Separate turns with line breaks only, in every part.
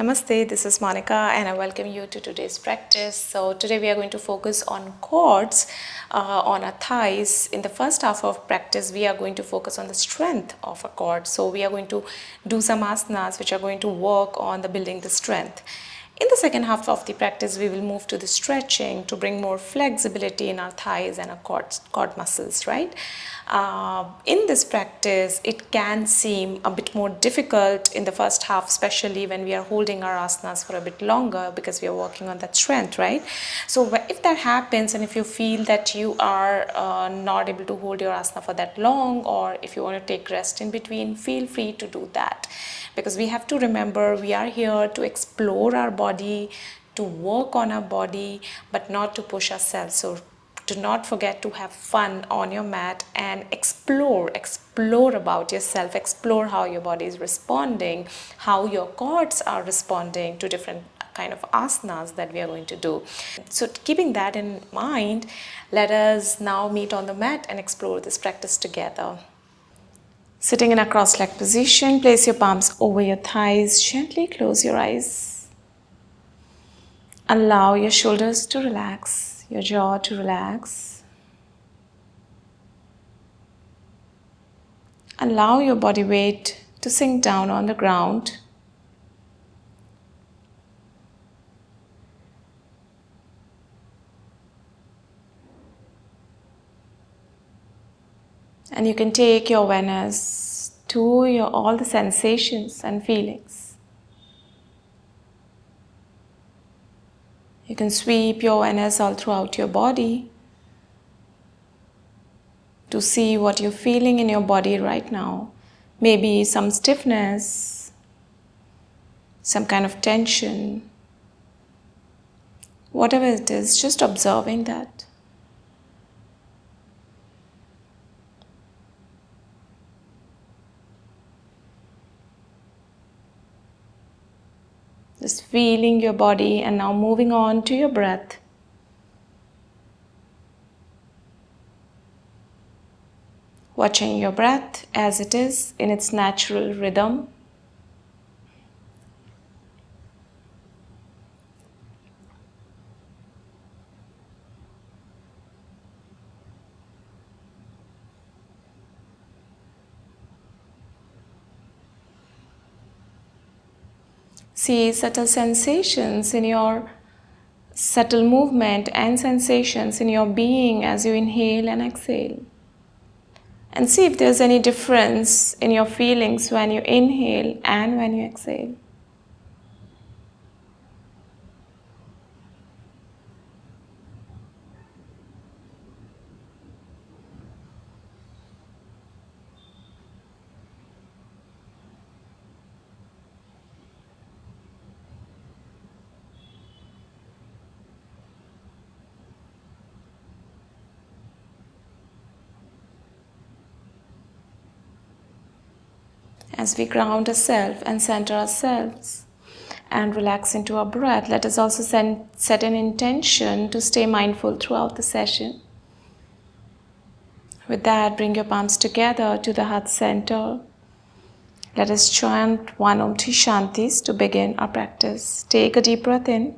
Namaste, this is Monica and I welcome you to today's practice. So today we are going to focus on quads, on our thighs. In the first half of practice, we are going to focus on the strength of a quad. So we are going to do some asanas which are going to work on the building the strength. In the second half of the practice, we will move to the stretching to bring more flexibility in our thighs and our quad muscles, right? In this practice, it can seem a bit more difficult in the first half, especially when we are holding our asanas for a bit longer because we are working on that strength, right? So if that happens and if you feel that you are not able to hold your asana for that long, or if you want to take rest in between, feel free to do that. Because we have to remember we are here to explore our body, to work on our body, but not to push ourselves. So do not forget to have fun on your mat and explore about yourself, explore how your body is responding, how your quads are responding to different kind of asanas that we are going to do. So keeping that in mind, let us now meet on the mat and explore this practice together. Sitting in a cross-legged position, place your palms over your thighs, gently close your eyes. Allow your shoulders to relax, your jaw to relax. Allow your body weight to sink down on the ground. And you can take your awareness to all the sensations and feelings. You can sweep your awareness all throughout your body to see what you're feeling in your body right now. Maybe some stiffness, some kind of tension. Whatever it is, just observing that. Just feeling your body and now moving on to your breath. Watching your breath as it is in its natural rhythm. See subtle sensations in your subtle movement and sensations in your being as you inhale and exhale. And see if there's any difference in your feelings when you inhale and when you exhale. As we ground ourselves and center ourselves and relax into our breath, let us also set an intention to stay mindful throughout the session. With that, bring your palms together to the heart center. Let us chant one Om Tri Shantis to begin our practice. Take a deep breath in.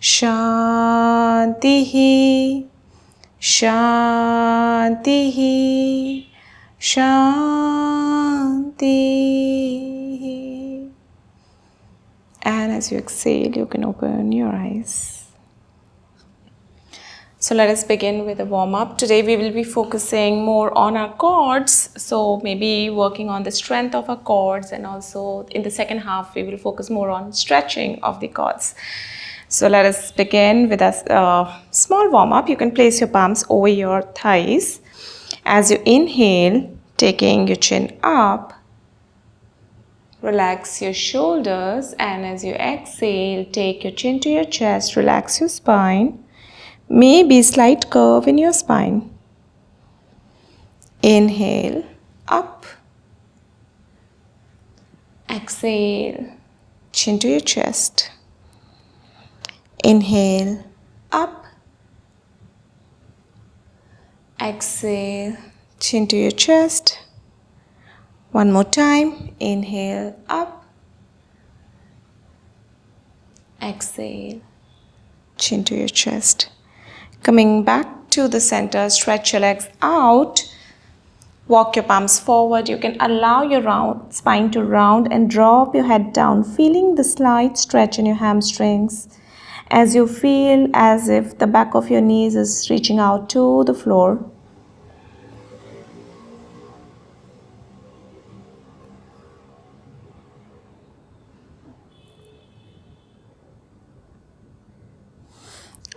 Shantihi, Shantihi, Shantihi. And as you exhale, you can open your eyes. So let us begin with a warm-up. Today we will be focusing more on our quads. So maybe working on the strength of our quads, and also in the second half we will focus more on stretching of the quads. So let us begin with a small warm-up. You can place your palms over your thighs. As you inhale, taking your chin up, relax your shoulders, and as you exhale, take your chin to your chest, relax your spine. Maybe slight curve in your spine. Inhale, up. Exhale, chin to your chest. Inhale, up. Exhale, chin to your chest. One more time. Inhale, up. Exhale, chin to your chest. Coming back to the center, stretch your legs out. Walk your palms forward. You can allow your spine to round and drop your head down, feeling the slight stretch in your hamstrings as you feel as if the back of your knees is reaching out to the floor.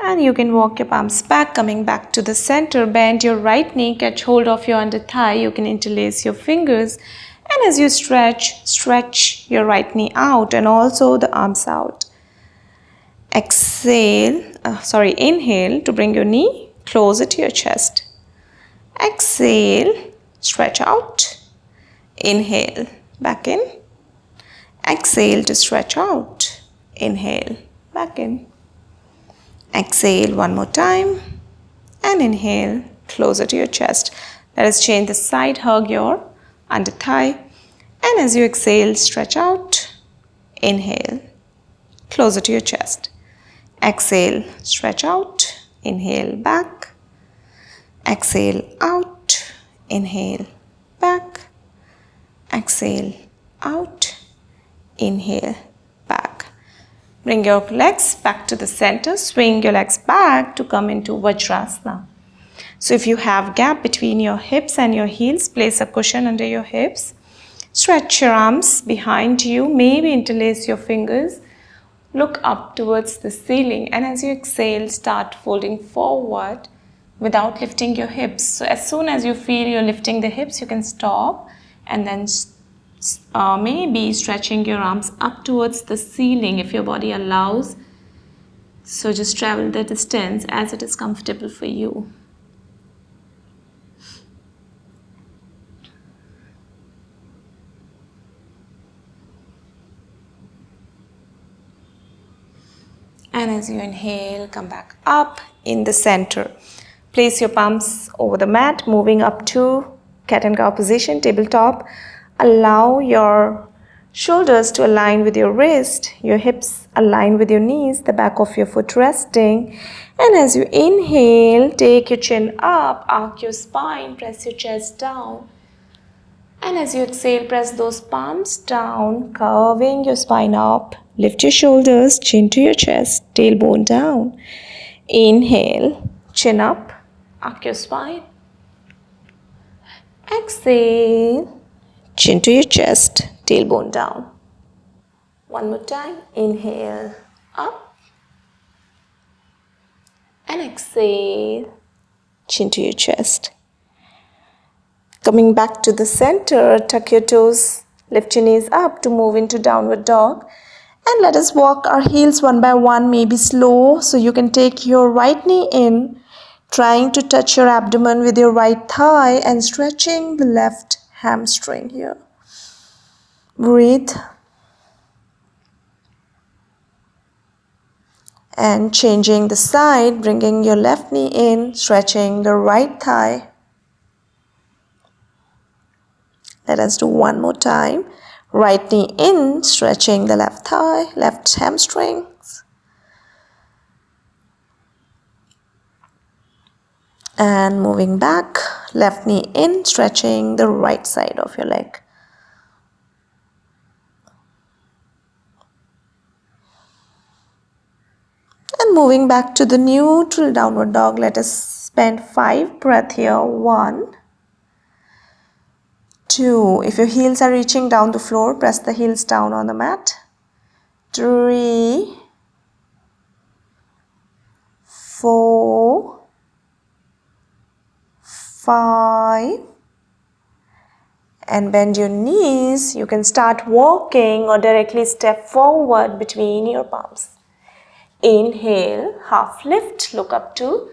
And you can walk your palms back, coming back to the center. Bend your right knee, catch hold of your under thigh. You can interlace your fingers. And as you stretch your right knee out and also the arms out. Inhale to bring your knee closer to your chest. Exhale, stretch out. Inhale, back in. Exhale to stretch out. Inhale, back in. Exhale one more time and inhale closer to your chest. Let us change the side, hug your under thigh, and as you exhale, stretch out. Inhale, closer to your chest. Exhale, stretch out. Inhale, back. Exhale, out. Inhale, back. Exhale, out. Inhale, back. Bring your legs back to the center. Swing your legs back to come into Vajrasana. So if you have gap between your hips and your heels, place a cushion under your hips. Stretch your arms behind you. Maybe interlace your fingers. Look up towards the ceiling. And as you exhale, start folding forward without lifting your hips. So as soon as you feel you're lifting the hips, you can stop and then maybe stretching your arms up towards the ceiling if your body allows. So just travel the distance as it is comfortable for you. And as you inhale, come back up in the center. Place your palms over the mat, moving up to cat and cow position, tabletop. Allow your shoulders to align with your wrist, your hips align with your knees, the back of your foot resting. And as you inhale, take your chin up, arc your spine, press your chest down. And as you exhale, press those palms down, curving your spine up. Lift your shoulders, chin to your chest, tailbone down. Inhale, chin up, arc your spine. Exhale, chin to your chest, tailbone down. One more time. Inhale, up. And exhale, chin to your chest. Coming back to the center, tuck your toes, lift your knees up to move into downward dog. And let us walk our heels one by one, maybe slow. So you can take your right knee in, trying to touch your abdomen with your right thigh and stretching the left hamstring here. Breathe. And changing the side, bringing your left knee in, stretching the right thigh. Let us do one more time. Right knee in, stretching the left thigh, left hamstrings. And moving back, left knee in, stretching the right side of your leg. And moving back to the neutral downward dog, let us spend 5 breaths here. 1, 2. If your heels are reaching down the floor, press the heels down on the mat. 3, 4, 5. And bend your knees. You can start walking or directly step forward between your palms. Inhale, half lift, look up to,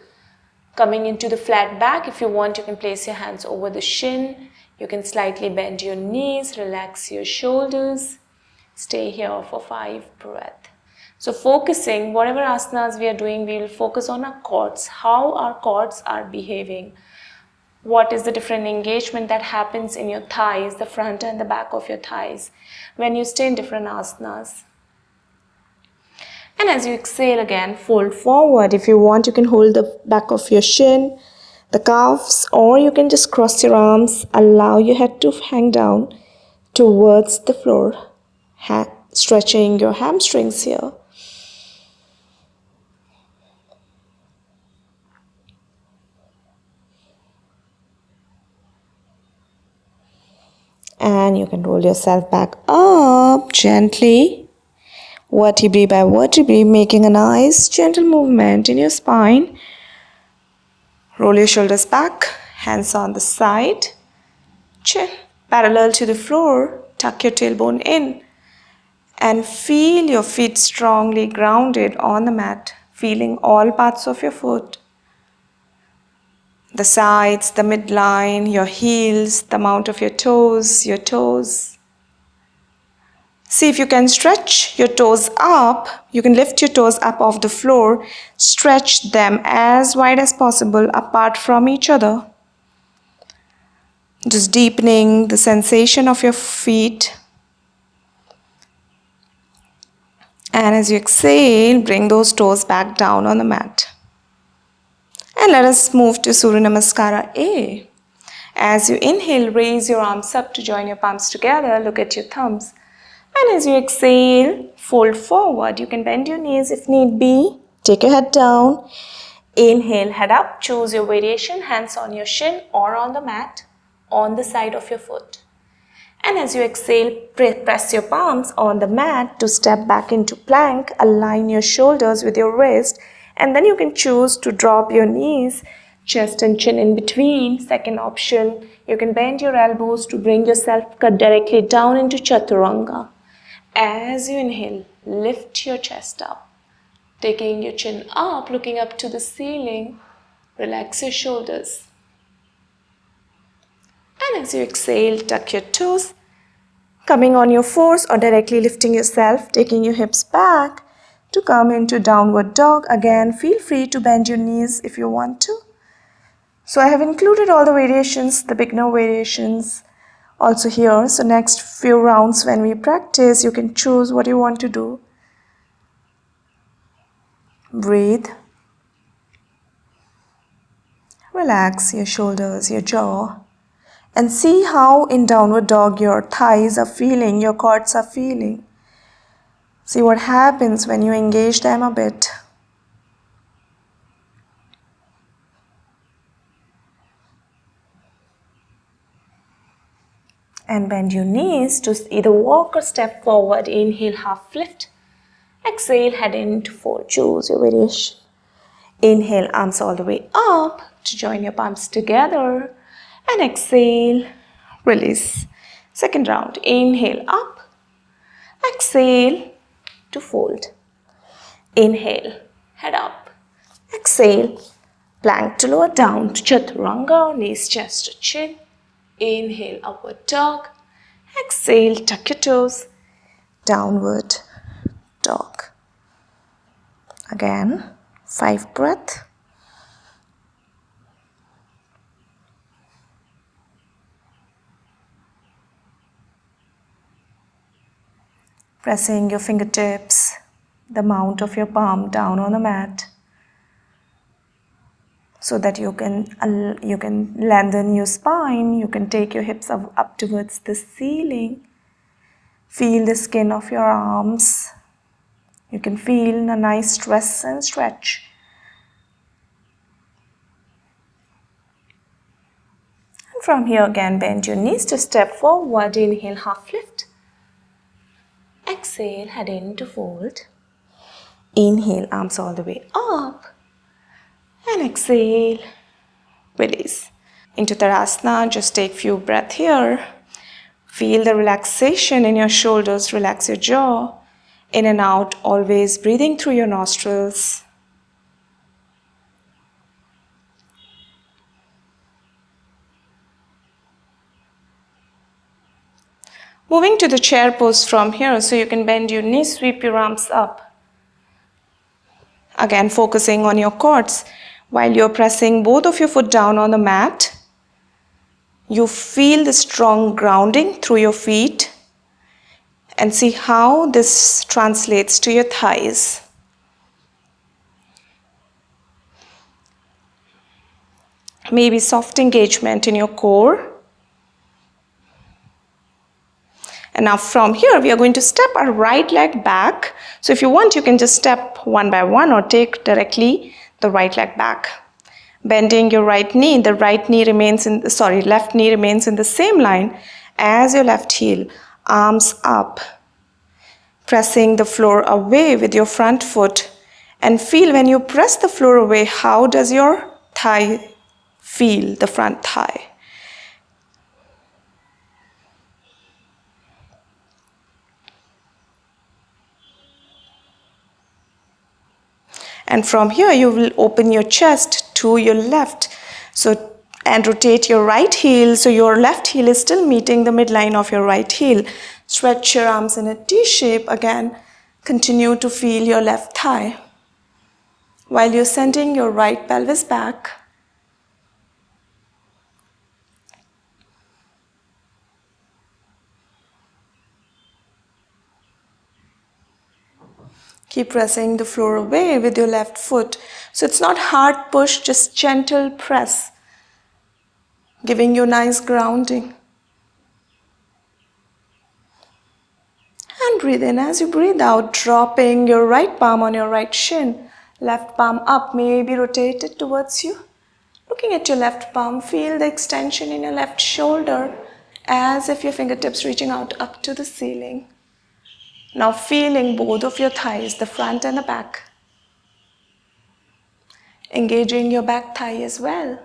coming into the flat back. If you want, you can place your hands over the shin. You can slightly bend your knees, relax your shoulders. Stay here for 5 breaths. So focusing, whatever asanas we are doing, we will focus on our quads, how our quads are behaving. What is the different engagement that happens in your thighs, the front and the back of your thighs, when you stay in different asanas. And as you exhale again, fold forward. If you want, you can hold the back of your shin, the calves, or you can just cross your arms, allow your head to hang down towards the floor, stretching your hamstrings here. And you can roll yourself back up gently, vertebrae by vertebrae, making a nice gentle movement in your spine. Roll your shoulders back, hands on the side, chin parallel to the floor, tuck your tailbone in, and feel your feet strongly grounded on the mat, feeling all parts of your foot. The sides, the midline, your heels, the mount of your toes. See if you can stretch your toes up. You can lift your toes up off the floor. Stretch them as wide as possible apart from each other. Just deepening the sensation of your feet. And as you exhale, bring those toes back down on the mat. And let us move to Surya Namaskara A. As you inhale, raise your arms up to join your palms together. Look at your thumbs. And as you exhale, fold forward. You can bend your knees if need be. Take your head down. Inhale, head up. Choose your variation. Hands on your shin or on the mat, on the side of your foot. And as you exhale, press your palms on the mat to step back into plank. Align your shoulders with your wrist. And then you can choose to drop your knees, chest and chin in between. Second option, you can bend your elbows to bring yourself directly down into Chaturanga. As you inhale, lift your chest up, taking your chin up, looking up to the ceiling. Relax your shoulders. And as you exhale, tuck your toes, coming on your fours or directly lifting yourself, taking your hips back to come into downward dog. Again, feel free to bend your knees if you want to. So I have included all the variations, the beginner variations also here. So next few rounds when we practice, you can choose what you want to do. Breathe. Relax your shoulders, your jaw. And see how in downward dog your thighs are feeling, your quads are feeling. See what happens when you engage them a bit. And bend your knees to either walk or step forward. Inhale, half lift. Exhale, head into fold. Choose your variation. Inhale, arms all the way up to join your palms together. And exhale, release. Second round. Inhale, up. Exhale to fold. Inhale, head up. Exhale, plank to lower down to Chaturanga, knees, chest to chin. Inhale, upward dog. Exhale, tuck your toes. Downward dog. Again, 5 breaths. Pressing your fingertips, the mount of your palm down on the mat, so that you can lengthen your spine. You can take your hips up towards the ceiling. Feel the skin of your arms. You can feel a nice stress and stretch. And from here again, bend your knees to step forward. Inhale, half lift. Exhale, head into fold. Inhale, arms all the way up. And exhale, release. Into Tadasana, just take few breaths here. Feel the relaxation in your shoulders, relax your jaw. In and out, always breathing through your nostrils. Moving to the chair pose from here, so you can bend your knees, sweep your arms up. Again, focusing on your quads. While you're pressing both of your foot down on the mat, you feel the strong grounding through your feet and see how this translates to your thighs. Maybe soft engagement in your core. And now from here, we are going to step our right leg back. So if you want, you can just step one by one or take directly the right leg back. Bending your right knee, the left knee remains in the same line as your left heel. Arms up. Pressing the floor away with your front foot. And feel when you press the floor away, how does your thigh feel, the front thigh? And from here, you will open your chest to your left. And rotate your right heel. So your left heel is still meeting the midline of your right heel. Stretch your arms in a T shape. Again, continue to feel your left thigh. While you're sending your right pelvis back. Keep pressing the floor away with your left foot. So it's not hard push, just gentle press. Giving you nice grounding. And breathe in. As you breathe out, dropping your right palm on your right shin. Left palm up, maybe rotated towards you. Looking at your left palm, feel the extension in your left shoulder as if your fingertips reaching out up to the ceiling. Now feeling both of your thighs, the front and the back. Engaging your back thigh as well.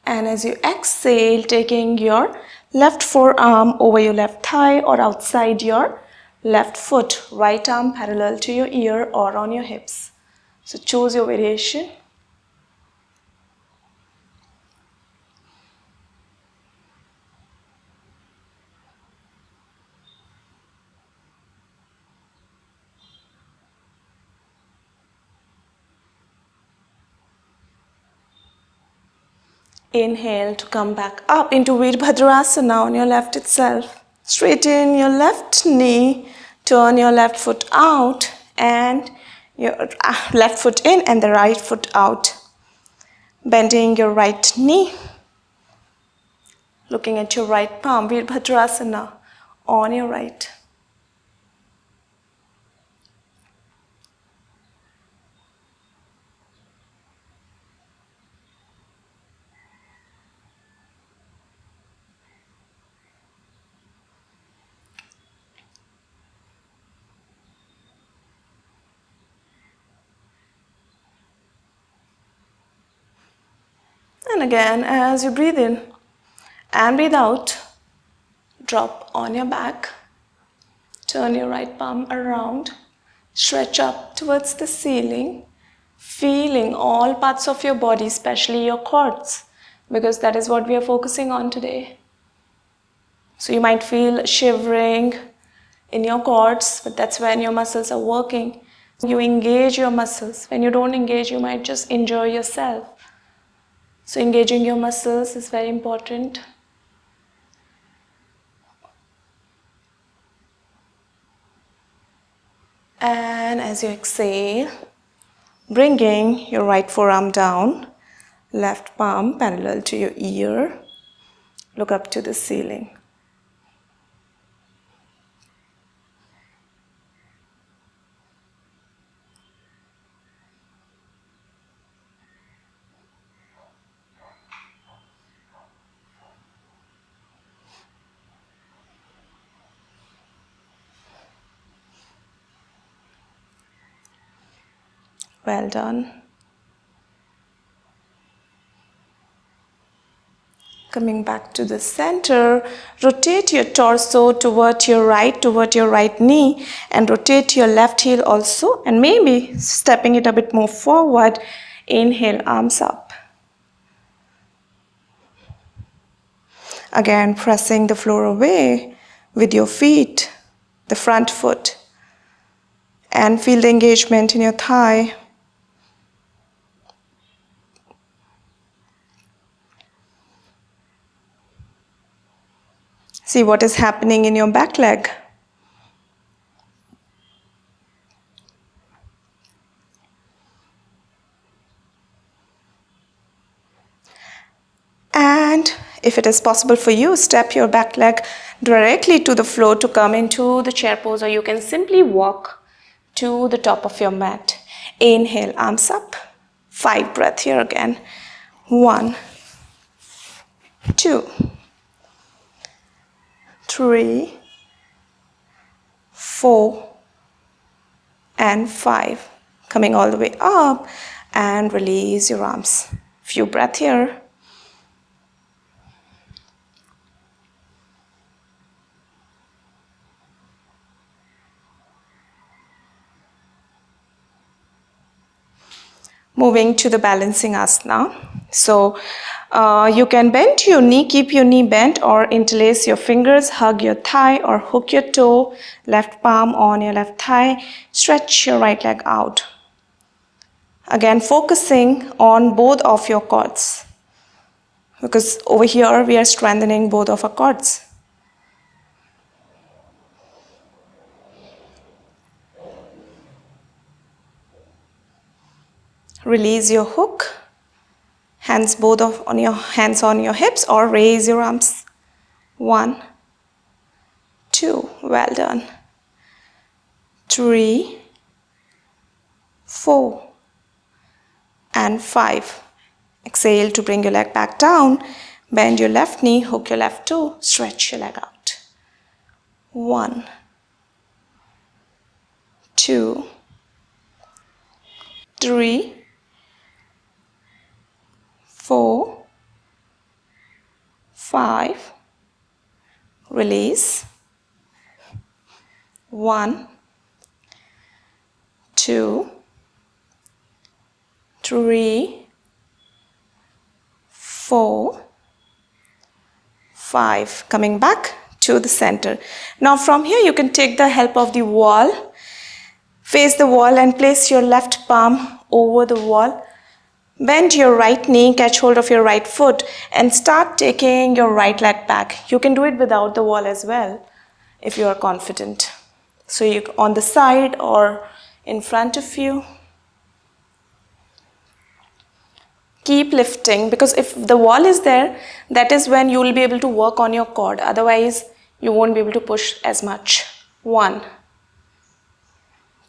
And as you exhale, taking your left forearm over your left thigh or outside your left foot. Right arm parallel to your ear or on your hips. So choose your variation. Inhale to come back up into Virabhadrasana on your left itself. Straighten your left knee, turn your left foot out and your left foot in and the right foot out. Bending your right knee, looking at your right palm, Virabhadrasana on your right. And again, as you breathe in and breathe out, drop on your back, turn your right palm around, stretch up towards the ceiling, feeling all parts of your body, especially your quads, because that is what we are focusing on today. So you might feel shivering in your quads, but that's when your muscles are working. You engage your muscles. When you don't engage, you might just enjoy yourself. So engaging your muscles is very important. And as you exhale, bringing your right forearm down, left palm parallel to your ear, look up to the ceiling. Well done. Coming back to the center, rotate your torso toward your right knee, and rotate your left heel also, and maybe stepping it a bit more forward. Inhale, arms up. Again, pressing the floor away with your feet, the front foot, and feel the engagement in your thigh. See what is happening in your back leg. And if it is possible for you, step your back leg directly to the floor to come into the chair pose, or you can simply walk to the top of your mat. Inhale, arms up. 5 breath here again. 1, 2, 3, 4, and 5. Coming all the way up and release your arms. Few breath here. Moving to the balancing asana. So you can bend your knee, keep your knee bent, or interlace your fingers, hug your thigh or hook your toe, left palm on your left thigh, stretch your right leg out. Again, focusing on both of your quads, because over here we are strengthening both of our quads. Release your hook, hands on your hips, or raise your arms. 1, 2, well done. 3, 4, and 5. Exhale to bring your leg back down. Bend your left knee, hook your left toe, stretch your leg out. 1, 2, 3, 4, 5. Release. 1, 2, 3, 4, 5. Coming back to the center. Now from here you can take the help of the wall. Face the wall and place your left palm over the wall. Bend your right knee, catch hold of your right foot, and start taking your right leg back. You can do it without the wall as well if you are confident. So you on the side or in front of you. Keep lifting, because if the wall is there, that is when you will be able to work on your cord. Otherwise, you won't be able to push as much. 1,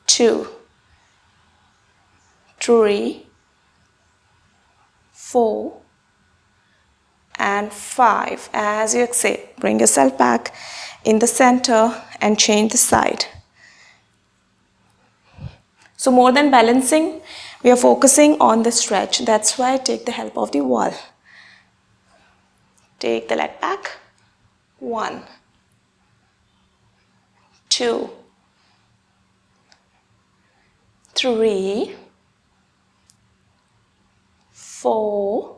2, 3, 4, and 5. As you exhale, bring yourself back in the center and change the side. So more than balancing, we are focusing on the stretch. That's why I take the help of the wall. Take the leg back. 1, 2, 3, 4,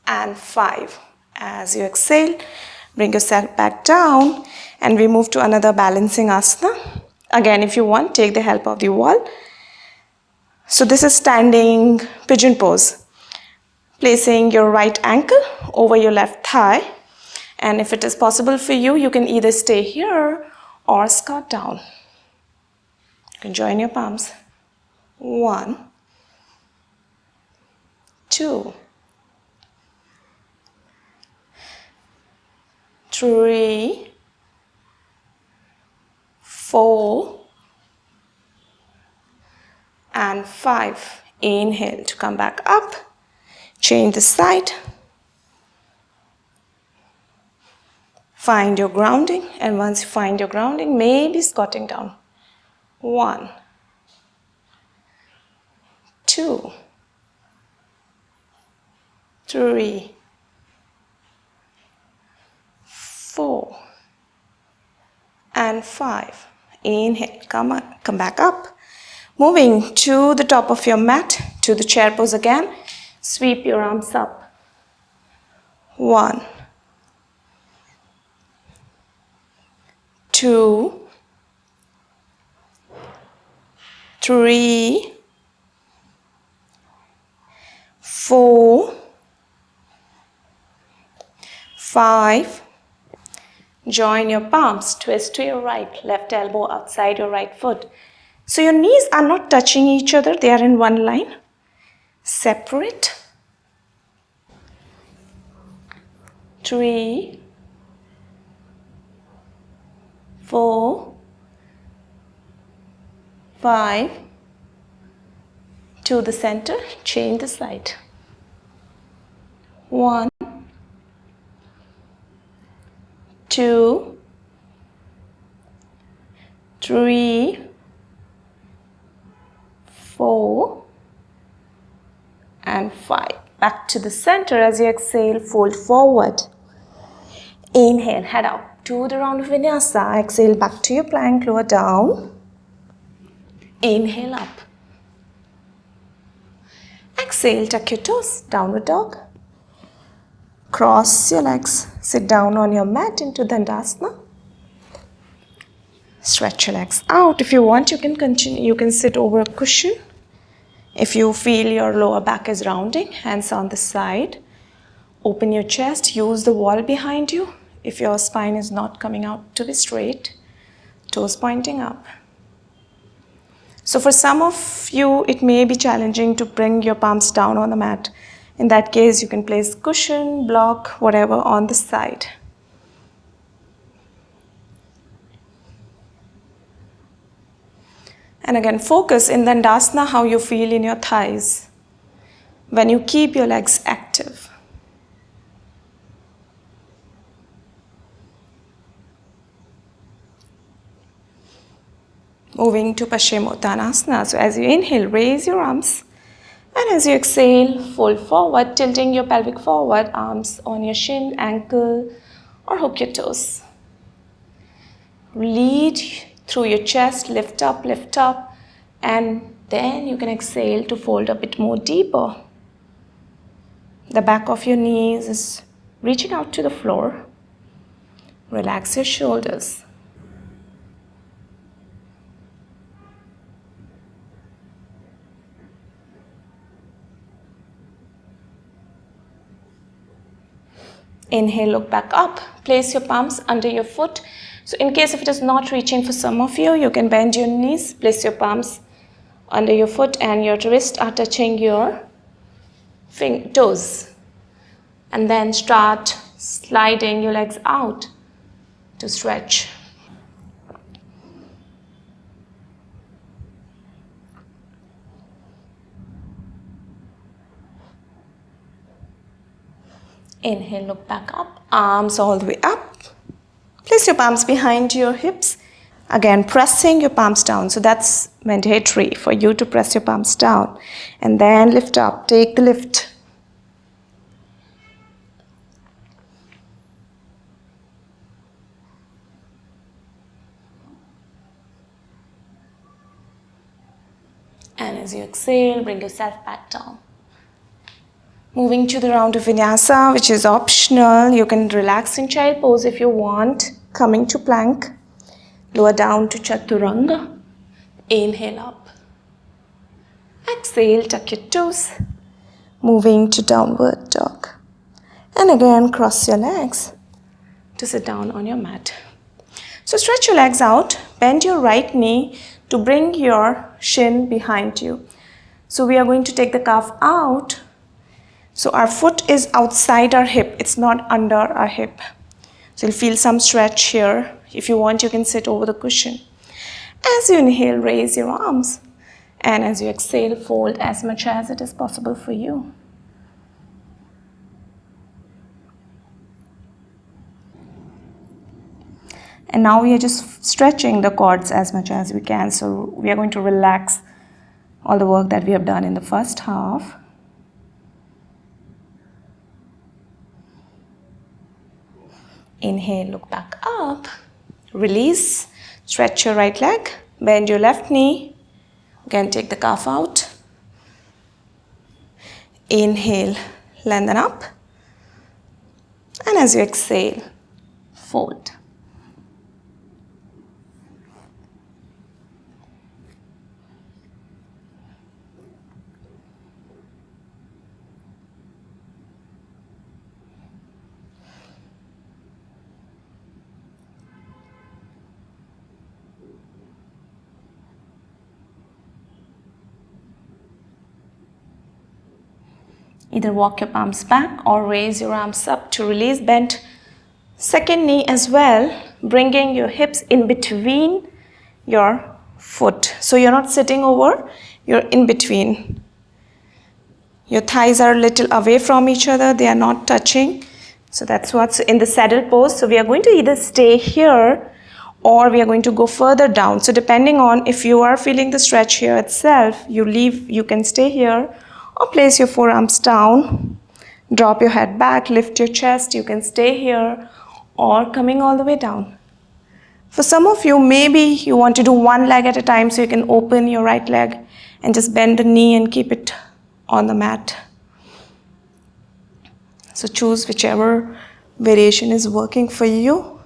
and 5. As you exhale, bring yourself back down and we move to another balancing asana. Again, if you want, take the help of the wall. So this is standing pigeon pose. Placing your right ankle over your left thigh. And if it is possible for you, you can either stay here or squat down. You can join your palms. 1, 2, 3, 4, and 5. Inhale to come back up. Change the side. Find your grounding, and once you find your grounding, maybe squatting down. 1, 2, 3, 4, and 5. Inhale, come back up. Moving to the top of your mat, to the chair pose again. Sweep your arms up. 1, 2, 3, 4, 5. Join your palms, twist to your right, left elbow outside your right foot. So your knees are not touching each other, they are in one line. Separate. 3, 4, 5. To the center, change the side. 1, 2, 3, 4, and 5. Back to the center. As you exhale, fold forward. Inhale, head up to the round of vinyasa. Exhale, back to your plank, lower down. Inhale up. Exhale, tuck your toes, downward dog. Cross your legs, sit down on your mat into Dandasana. Stretch your legs out. If you want, you can continue. You can sit over a cushion. If you feel your lower back is rounding, hands on the side. Open your chest, use the wall behind you. If your spine is not coming out to be straight, toes pointing up. So for some of you, it may be challenging to bring your palms down on the mat. In that case, you can place cushion, block, whatever on the side. And again, focus in Dandasana how you feel in your thighs when you keep your legs active. Moving to Paschimottanasana. So as you inhale, raise your arms. And as you exhale, fold forward, tilting your pelvic forward, arms on your shin, ankle, or hook your toes. Lead through your chest, lift up, and then you can exhale to fold a bit more deeper. The back of your knees is reaching out to the floor. Relax your shoulders. Inhale, look back up. Place your palms under your foot. So in case if it is not reaching for some of you, you can bend your knees, place your palms under your foot and your wrists are touching your toes. And then start sliding your legs out to stretch. Inhale, look back up, arms all the way up. Place your palms behind your hips. Again, pressing your palms down. So that's mandatory for you to press your palms down. And then lift up, take the lift. And as you exhale, bring yourself back down. Moving to the round of vinyasa, which is optional. You can relax in child pose if you want. Coming to plank. Lower down to chaturanga. Inhale up. Exhale, tuck your toes. Moving to downward dog. And again, cross your legs to sit down on your mat. So stretch your legs out. Bend your right knee to bring your shin behind you. So we are going to take the calf out. So our foot is outside our hip. It's not under our hip. So you'll feel some stretch here. If you want, you can sit over the cushion. As you inhale, raise your arms. And as you exhale, fold as much as it is possible for you. And now we are just stretching the quads as much as we can. So we are going to relax all the work that we have done in the first half. Inhale, look back up. Release. Stretch your right leg. Bend your left knee. Again, take the calf out. Inhale, lengthen up. And as you exhale, fold. Either walk your palms back or raise your arms up to release. Bend second knee as well, bringing your hips in between your foot. So you're not sitting over, you're in between. Your thighs are a little away from each other, they are not touching. So that's what's in the saddle pose. So we are going to either stay here or we are going to go further down. So depending on if you are feeling the stretch here itself, you can stay here or place your forearms down, drop your head back, lift your chest. You can stay here or coming all the way down. For some of you, maybe you want to do one leg at a time, so you can open your right leg and just bend the knee and keep it on the mat. So choose whichever variation is working for you.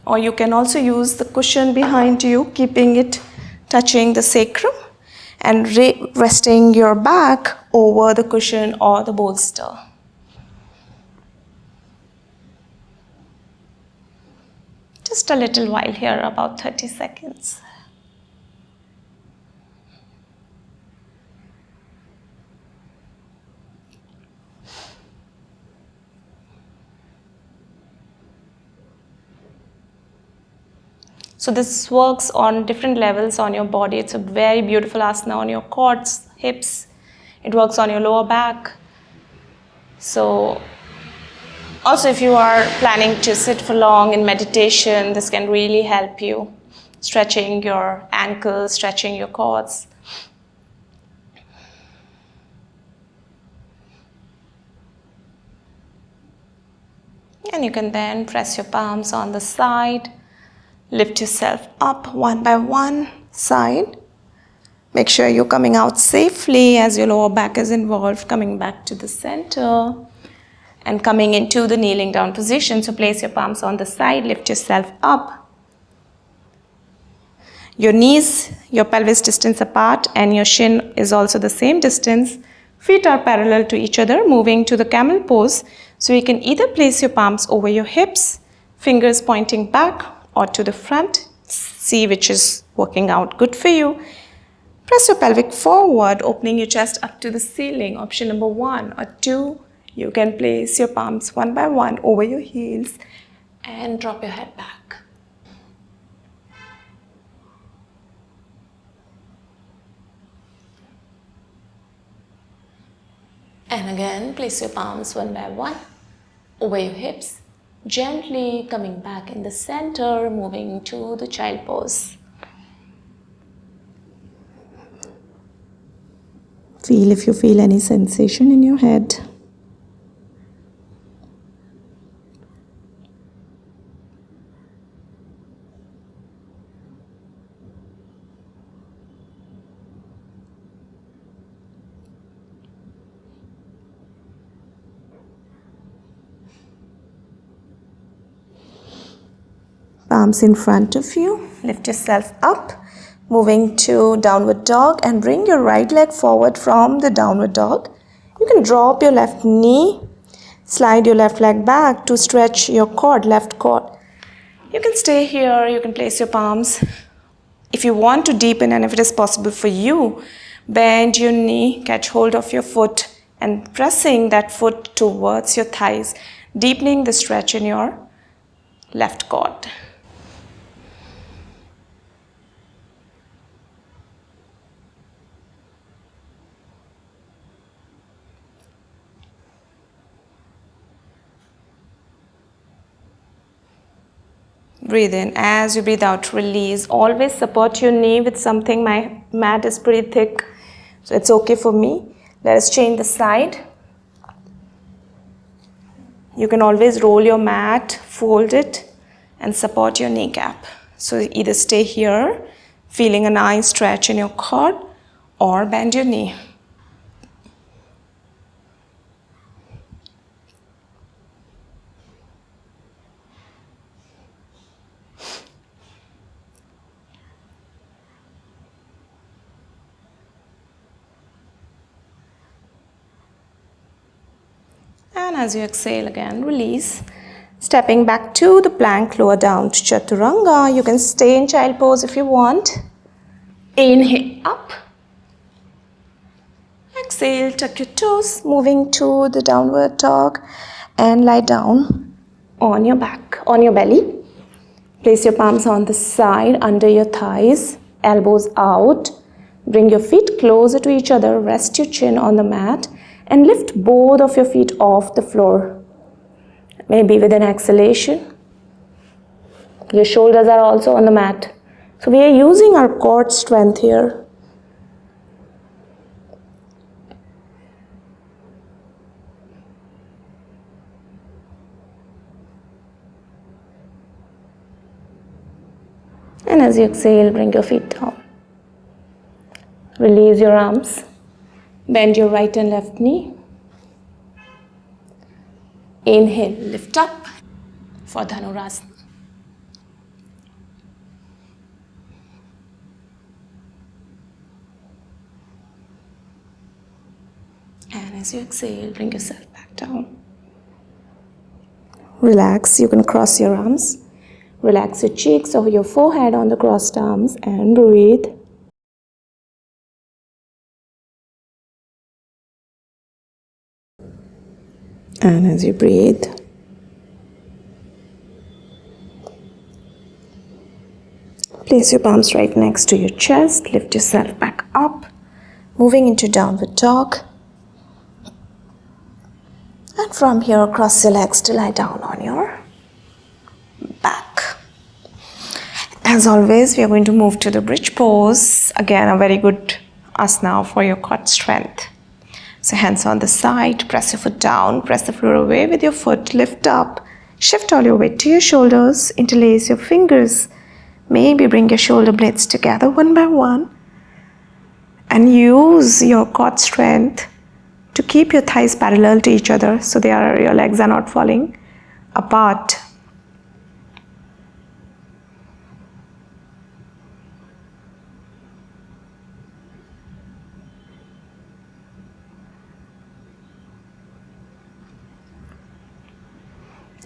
Or you can also use the cushion behind you, keeping it touching the sacrum and resting your back over the cushion or the bolster. Just a little while here, about 30 seconds. So this works on different levels on your body. It's a very beautiful asana on your quads, hips. It works on your lower back. So also if you are planning to sit for long in meditation, this can really help you. Stretching your ankles, stretching your quads. And you can then press your palms on the side. Lift yourself up one by one side. Make sure you're coming out safely as your lower back is involved, coming back to the center and coming into the kneeling down position. So place your palms on the side, lift yourself up. Your knees, your pelvis distance apart and your shin is also the same distance. Feet are parallel to each other, moving to the camel pose. So you can either place your palms over your hips, fingers pointing back or to the front. See which is working out good for you. Press your pelvic forward, opening your chest up to the ceiling. Option number 1 or 2. You can place your palms one by one over your heels and drop your head back. And again, place your palms one by one over your hips. Gently coming back in the center, moving to the child pose. Feel if you feel any sensation in your head. Palms in front of you. Lift yourself up, moving to downward dog and bring your right leg forward from the downward dog. You can drop your left knee, slide your left leg back to stretch your quad, left quad. You can stay here, you can place your palms. If you want to deepen and if it is possible for you, bend your knee, catch hold of your foot and pressing that foot towards your thighs, deepening the stretch in your left quad. Breathe in. As you breathe out, release. Always support your knee with something. My mat is pretty thick, so it's okay for me. Let us change the side. You can always roll your mat, fold it, and support your kneecap. So either stay here, feeling a nice stretch in your quad, or bend your knee. And as you exhale again, release. Stepping back to the plank, lower down to chaturanga. You can stay in child pose if you want. Inhale up. Exhale, tuck your toes, moving to the downward dog and lie down on your back, on your belly. Place your palms on the side under your thighs, elbows out. Bring your feet closer to each other, rest your chin on the mat and lift both of your feet off the floor. Maybe with an exhalation. Your shoulders are also on the mat. So we are using our core strength here. And as you exhale, bring your feet down. Release your arms. Bend your right and left knee. Inhale, lift up for Dhanurasana. And as you exhale, bring yourself back down. Relax, you can cross your arms. Relax your cheeks or your forehead on the crossed arms and breathe. And as you breathe, place your palms right next to your chest. Lift yourself back up, moving into downward dog. And from here, cross your legs to lie down on your back. As always, we are going to move to the bridge pose. Again, a very good asana for your core strength. So hands on the side, press your foot down, press the floor away with your foot, lift up, shift all your weight to your shoulders, interlace your fingers. Maybe bring your shoulder blades together one by one and use your core strength to keep your thighs parallel to each other so your legs are not falling apart.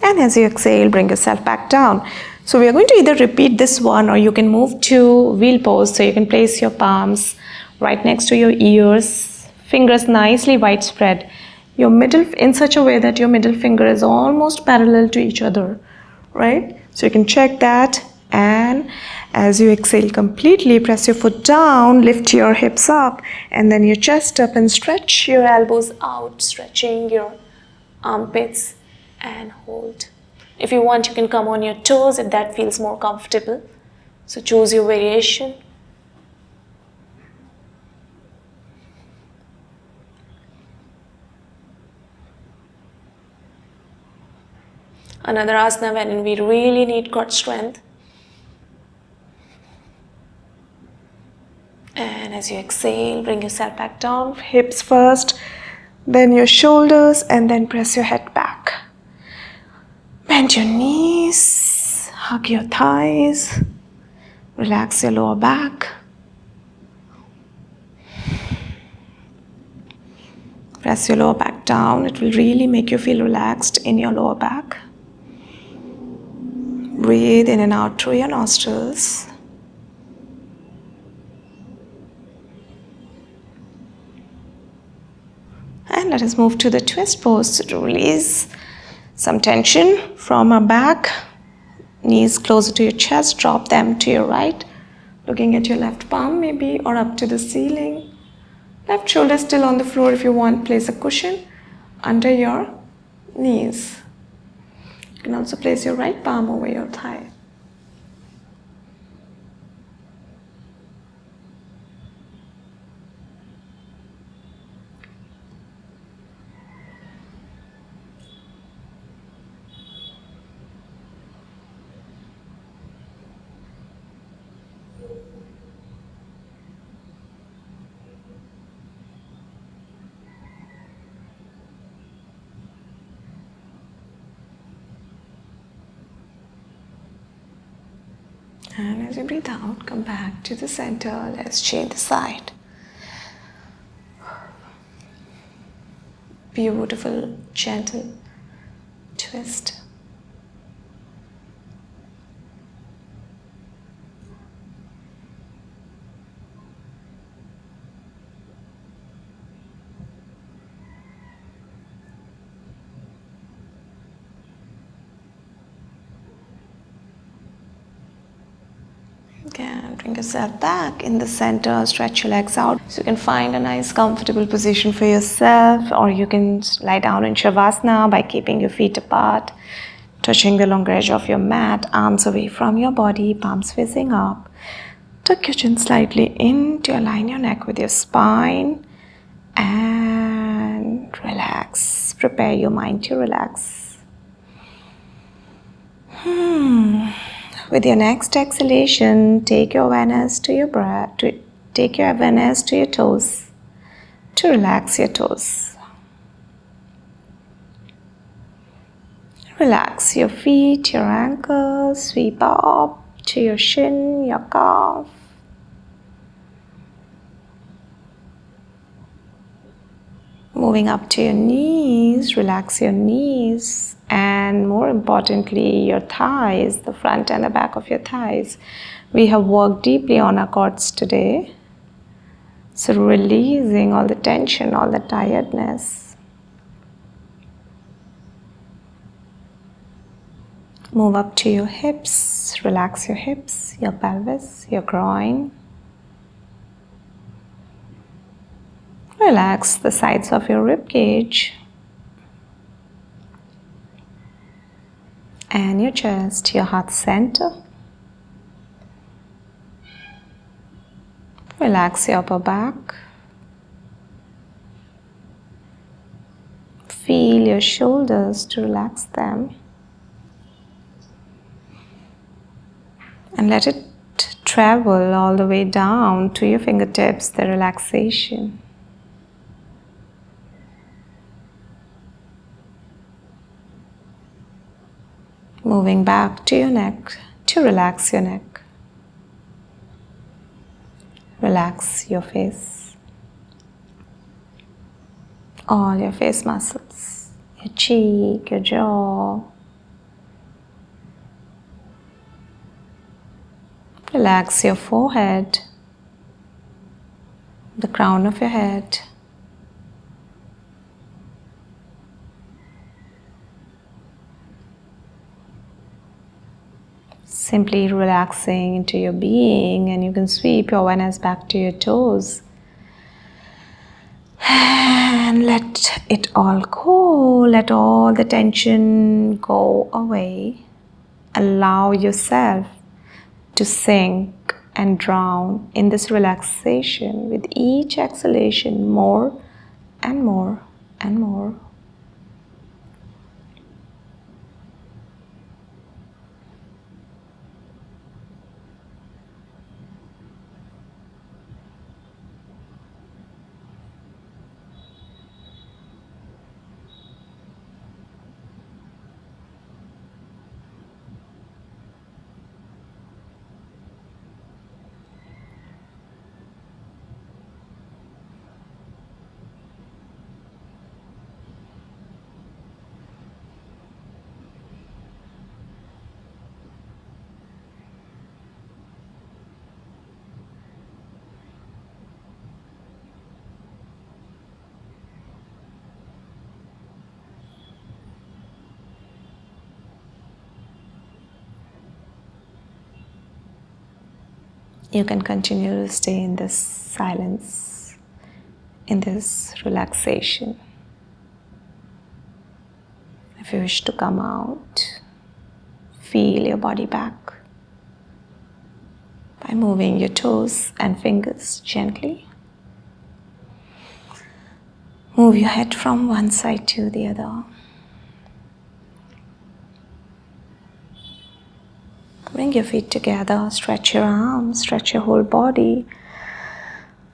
And as you exhale, bring yourself back down. So we are going to either repeat this one or you can move to wheel pose. So you can place your palms right next to your ears, fingers nicely widespread. Your middle in such a way that your middle finger is almost parallel to each other, right? So you can check that. And as you exhale completely, press your foot down, lift your hips up and then your chest up and stretch your elbows out, stretching your armpits and hold. If you want, you can come on your toes if that feels more comfortable. So choose your variation. Another asana when we really need core strength. And as you exhale, bring yourself back down, hips first, then your shoulders, and then press your head back. Bend your knees, hug your thighs, relax your lower back. Press your lower back down, it will really make you feel relaxed in your lower back. Breathe in and out through your nostrils. And let us move to the twist pose to release some tension from our back. Knees closer to your chest, drop them to your right, looking at your left palm maybe or up to the ceiling. Left shoulder still on the floor. If you want, place a cushion under your knees. You can also place your right palm over your thigh. And as you breathe out, come back to the center. Let's change the side. Beautiful, gentle twist. Again, bring yourself back in the center, stretch your legs out. So you can find a nice comfortable position for yourself, or you can lie down in Shavasana by keeping your feet apart, touching the longer edge of your mat, arms away from your body, palms facing up. Tuck your chin slightly in to align your neck with your spine and relax. Prepare your mind to relax. With your next exhalation, take your awareness to your breath, take your awareness to your toes, to relax your toes. Relax your feet, your ankles, sweep up to your shin, your calf. Moving up to your knees, relax your knees, and more importantly, your thighs, the front and the back of your thighs. We have worked deeply on our quads today. So releasing all the tension, all the tiredness. Move up to your hips, relax your hips, your pelvis, your groin. Relax the sides of your rib cage and your chest, your heart center. Relax your upper back. Feel your shoulders to relax them. And let it travel all the way down to your fingertips, the relaxation. Moving back to your neck to relax your neck. Relax your face. All your face muscles, your cheek, your jaw. Relax your forehead, the crown of your head. Simply relaxing into your being, and you can sweep your awareness back to your toes. And let it all go. Let all the tension go away. Allow yourself to sink and drown in this relaxation with each exhalation, more and more and more. You can continue to stay in this silence, in this relaxation. If you wish to come out, feel your body back by moving your toes and fingers gently. Move your head from one side to the other. Bring your feet together, stretch your arms, stretch your whole body.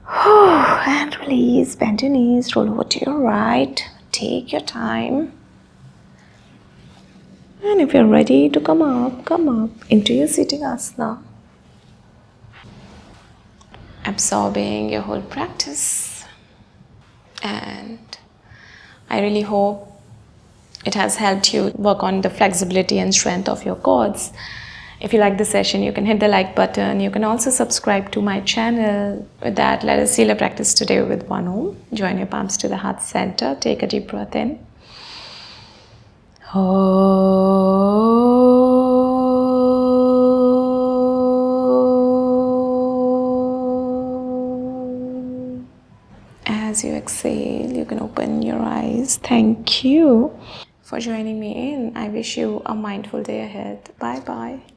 And release, bend your knees, roll over to your right. Take your time. And if you're ready to come up into your sitting asana. Absorbing your whole practice. And I really hope it has helped you work on the flexibility and strength of your quads. If you like the session, you can hit the like button. You can also subscribe to my channel. With that, let us seal a practice today with 1 Om. Join your palms to the heart center. Take a deep breath in. As you exhale, you can open your eyes. Thank you for joining me in. I wish you a mindful day ahead. Bye bye.